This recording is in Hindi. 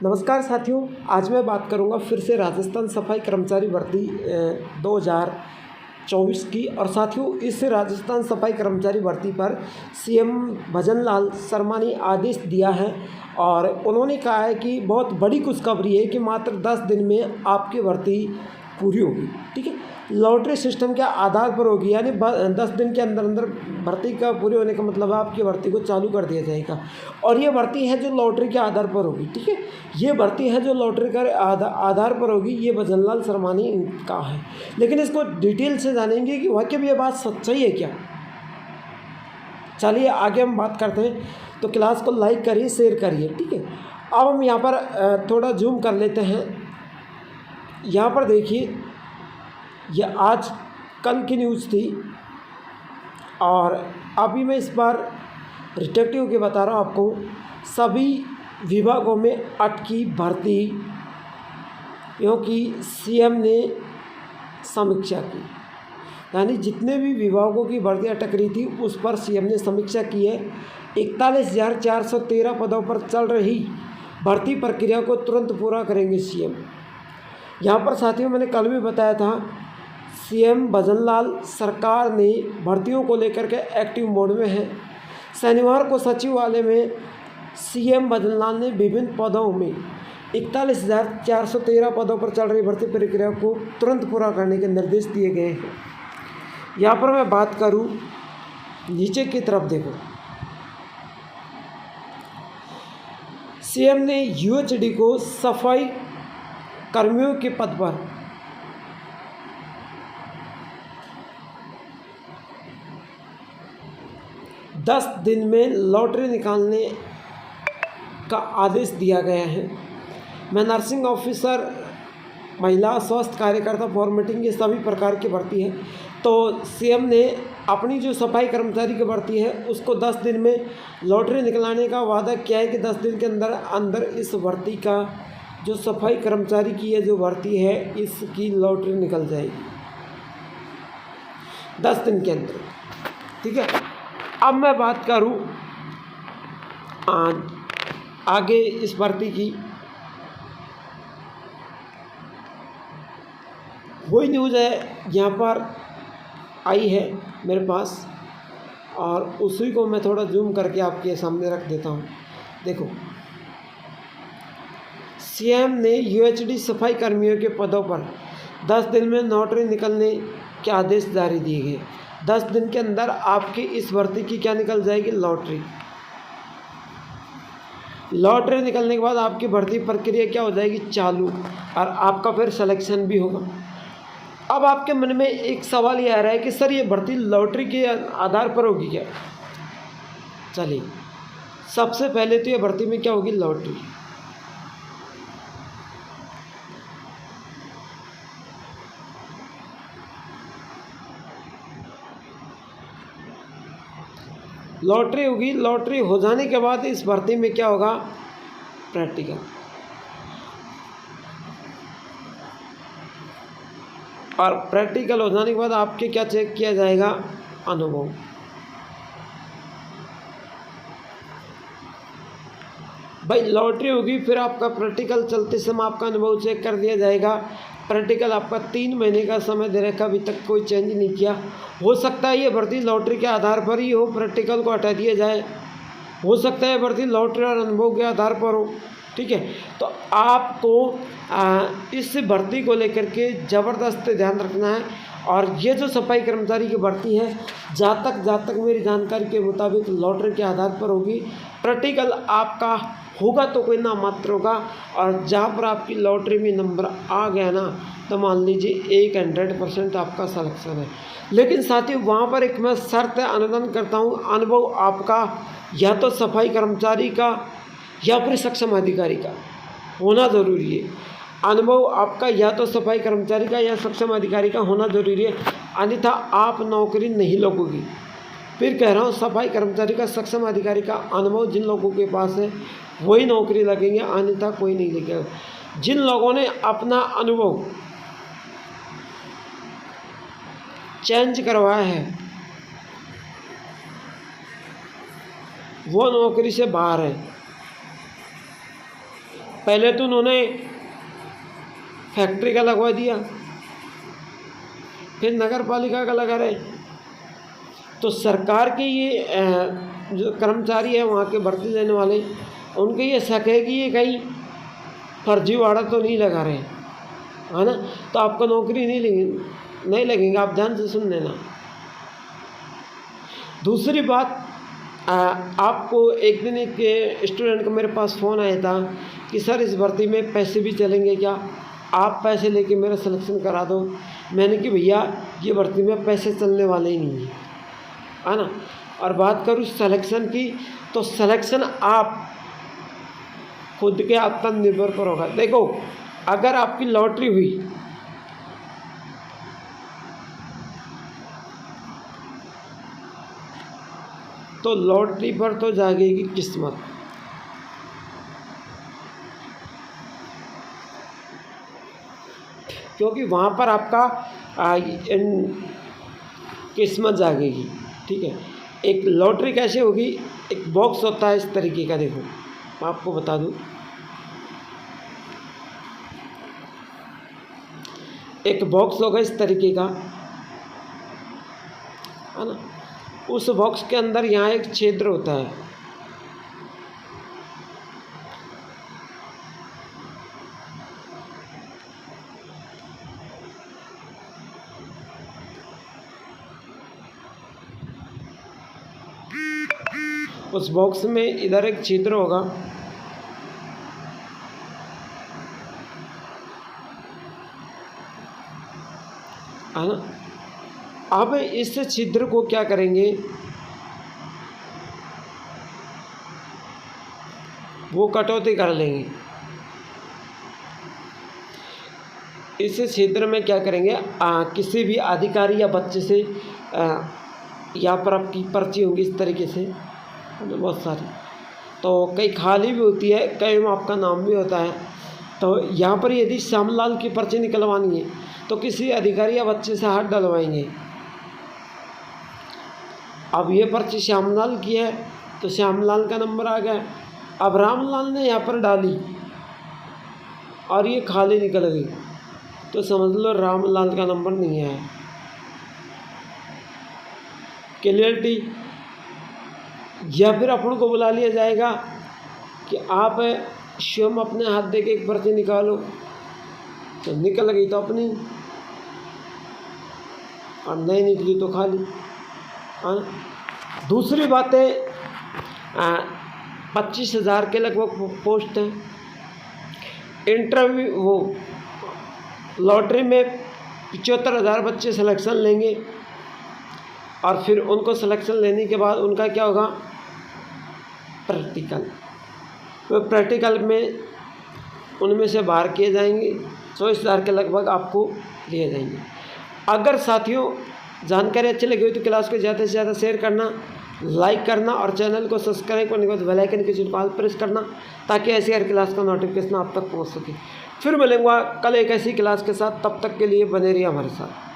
नमस्कार साथियों, आज मैं बात करूंगा फिर से राजस्थान सफाई कर्मचारी भर्ती 2024 की। और साथियों, इस राजस्थान सफाई कर्मचारी भर्ती पर सीएम भजन लाल शर्मा ने आदेश दिया है और उन्होंने कहा है कि बहुत बड़ी खुशखबरी है कि मात्र 10 दिन में आपकी भर्ती पूरी होगी। ठीक है, लॉटरी सिस्टम के आधार पर होगी, यानी 10 दिन के अंदर अंदर भर्ती का पूरे होने का मतलब आपकी भर्ती को चालू कर दिया जाएगा। और ये भर्ती है जो लॉटरी के आधार पर होगी। ठीक है, ये भर्ती है जो लॉटरी के आधार पर होगी, ये भजनलाल शर्मा ने कहा है। लेकिन इसको डिटेल से जानेंगे कि वाकई में ये बात सच्चाई है क्या। चलिए आगे हम बात करते हैं। तो क्लास को लाइक करिए, शेयर करिए। ठीक है, अब हम यहाँ पर थोड़ा जूम कर लेते हैं। यहाँ पर देखिए, यह आज कल की न्यूज़ थी और अभी मैं इस बार रिटेक्टिव के बता रहा हूँ आपको। सभी विभागों में अटकी भर्ती, क्योंकि सीएम ने समीक्षा की, यानी जितने भी विभागों की भर्ती अटक रही थी उस पर सीएम ने समीक्षा की है। 41,413 पदों पर चल रही भर्ती प्रक्रिया को तुरंत पूरा करेंगे सीएम। यहाँ पर साथियों, मैंने कल भी बताया था, सीएम भजनलाल सरकार ने भर्तियों को लेकर के एक्टिव मोड में है। शनिवार को सचिवालय में सीएम भजनलाल ने विभिन्न पदों में 41,413 पदों पर चल रही भर्ती प्रक्रिया को तुरंत पूरा करने के निर्देश दिए गए हैं। यहाँ पर मैं बात करूँ, नीचे की तरफ देखो, सीएम ने यूएचडी को सफाई कर्मियों के पद पर 10 दिन में लॉटरी निकालने का आदेश दिया गया है। मैं नर्सिंग ऑफिसर, महिला स्वास्थ्य कार्यकर्ता, फॉर्मेटिंग, ये सभी प्रकार की भर्ती है। तो सीएम ने अपनी जो सफाई कर्मचारी की भर्ती है उसको 10 दिन में लॉटरी निकलाने का वादा किया है कि 10 दिन के अंदर अंदर इस भर्ती का, जो सफाई कर्मचारी की है जो भर्ती है, इसकी लॉटरी निकल जाएगी 10 दिन के अंदर। ठीक है, अब मैं बात करूं आगे इस भर्ती की। वही न्यूज़ है यहाँ पर आई है मेरे पास, और उसी को मैं थोड़ा जूम करके आपके सामने रख देता हूँ। देखो, सीएम ने यूएचडी सफाई कर्मियों के पदों पर 10 दिन में लॉटरी निकलने के आदेश जारी दिए गए। 10 दिन के अंदर आपकी इस भर्ती की क्या निकल जाएगी, लॉटरी। लॉटरी निकलने के बाद आपकी भर्ती प्रक्रिया क्या हो जाएगी, चालू, और आपका फिर सिलेक्शन भी होगा। अब आपके मन में एक सवाल ये आ रहा है कि सर, ये भर्ती लॉटरी के आधार पर होगी क्या। चलिए, सबसे पहले तो ये भर्ती में क्या होगी, लॉटरी। लॉटरी होगी। लॉटरी हो जाने के बाद इस भर्ती में क्या होगा, प्रैक्टिकल। और प्रैक्टिकल हो जाने के बाद आपके क्या चेक किया जाएगा, अनुभव। भाई लॉटरी होगी, फिर आपका प्रैक्टिकल चलते समय आपका अनुभव चेक कर दिया जाएगा। प्रैक्टिकल आपका 3 महीने का समय दे रखा, अभी तक कोई चेंज नहीं किया। हो सकता है ये भर्ती लॉटरी के आधार पर ही हो, प्रैक्टिकल को हटा दिया जाए। हो सकता है भर्ती लॉटरी और अनुभव के आधार पर हो। ठीक है, तो आपको इस भर्ती को लेकर के ज़बरदस्त ध्यान रखना है। और ये जो सफाई कर्मचारी की भर्ती है, जहाँ तक मेरी जानकारी के मुताबिक लॉटरी के आधार पर होगी। प्रैक्टिकल आपका होगा तो कोई ना मात्र होगा, और जहाँ पर आपकी लॉटरी में नंबर आ गया ना, तो मान लीजिए 100% आपका सिलेक्शन है। लेकिन साथियों, वहाँ पर एक मैं शर्त अनुदान करता हूँ, अनुभव आपका या तो सफाई कर्मचारी का या फिर सक्षम अधिकारी का होना ज़रूरी है। अनुभव आपका या तो सफाई कर्मचारी का या सक्षम अधिकारी का होना ज़रूरी है, अन्यथा आप नौकरी नहीं लगोगी। फिर कह रहा हूँ, सफाई कर्मचारी का, सक्षम अधिकारी का अनुभव जिन लोगों के पास है वही नौकरी लगेंगे, अन्यथा कोई नहीं लगेगा। जिन लोगों ने अपना अनुभव चेंज करवाया है वो नौकरी से बाहर है। पहले तो उन्होंने फैक्ट्री का लगवा दिया, फिर नगर पालिका का लगा रहे। तो सरकार के ये जो कर्मचारी है वहाँ के भर्ती लेने वाले, उनके ये शक है कि ये कहीं फर्जीवाड़ा तो नहीं लगा रहे, है ना। तो आपको नौकरी नहीं लगेंगे, आप ध्यान से सुन लेना। दूसरी बात, आपको एक दिन एक स्टूडेंट का मेरे पास फ़ोन आया था कि सर इस भर्ती में पैसे भी चलेंगे क्या, आप पैसे लेके मेरा सिलेक्शन करा दो। मैंने कि भैया ये भर्ती में पैसे चलने वाले ही नहीं है ना। और बात करूँ सिलेक्शन की, तो सिलेक्शन आप खुद के आत्मनिर्भर पर होगा। देखो, अगर आपकी लॉटरी हुई तो लॉटरी पर तो जागेगी किस्मत, क्योंकि वहाँ पर आपका किस्मत जागेगी। ठीक है, एक लॉटरी कैसे होगी, एक बॉक्स होता है इस तरीके का, देखो मैं आपको बता दूँ, एक बॉक्स होगा इस तरीके का, है ना। उस बॉक्स के अंदर यहाँ एक छिद्र होता है, उस बॉक्स में इधर एक छिद्र होगा, है ना। अब इस छिद्र को क्या करेंगे, वो कटौती कर लेंगे। इस छिद्र में क्या करेंगे, किसी भी अधिकारी या बच्चे से यहाँ पर आपकी पर्ची होगी इस तरीके से, बहुत सारी, तो कई खाली भी होती है, कई में आपका नाम भी होता है। तो यहाँ पर यदि श्यामलाल की पर्ची निकलवानी है तो किसी अधिकारी या बच्चे से हाथ डलवाएंगे। अब ये पर्ची श्यामलाल की है तो श्यामलाल का नंबर आ गया। अब रामलाल ने यहाँ पर डाली और ये खाली निकल गई, तो समझ लो रामलाल का नंबर नहीं है। क्लियरिटी। या फिर अपन को बुला लिया जाएगा कि आप स्वयं अपने हाथ दे के एक पर्ची निकालो, तो निकल गई तो अपनी, और नहीं निकली तो खाली। दूसरी बात है, 25,000 के लगभग पोस्ट है। इंटरव्यू वो लॉटरी में 75,000 बच्चे सिलेक्शन लेंगे, और फिर उनको सिलेक्शन लेने के बाद उनका क्या होगा, प्रैक्टिकल। तो प्रैक्टिकल में उनमें से बाहर किए जाएंगे, 24,000 के लगभग आपको लिए जाएंगे। अगर साथियों जानकारी अच्छी लगी हो तो क्लास को ज़्यादा से ज़्यादा शेयर करना, लाइक करना, और चैनल को सब्सक्राइब करने के बाद बेल आइकन के चिन्ह पर प्रेस करना, ताकि ऐसी हर क्लास का नोटिफिकेशन आप तक पहुंच सके। फिर मिलूंगा कल एक ऐसी क्लास के साथ, तब तक के लिए बने रहिए हमारे साथ।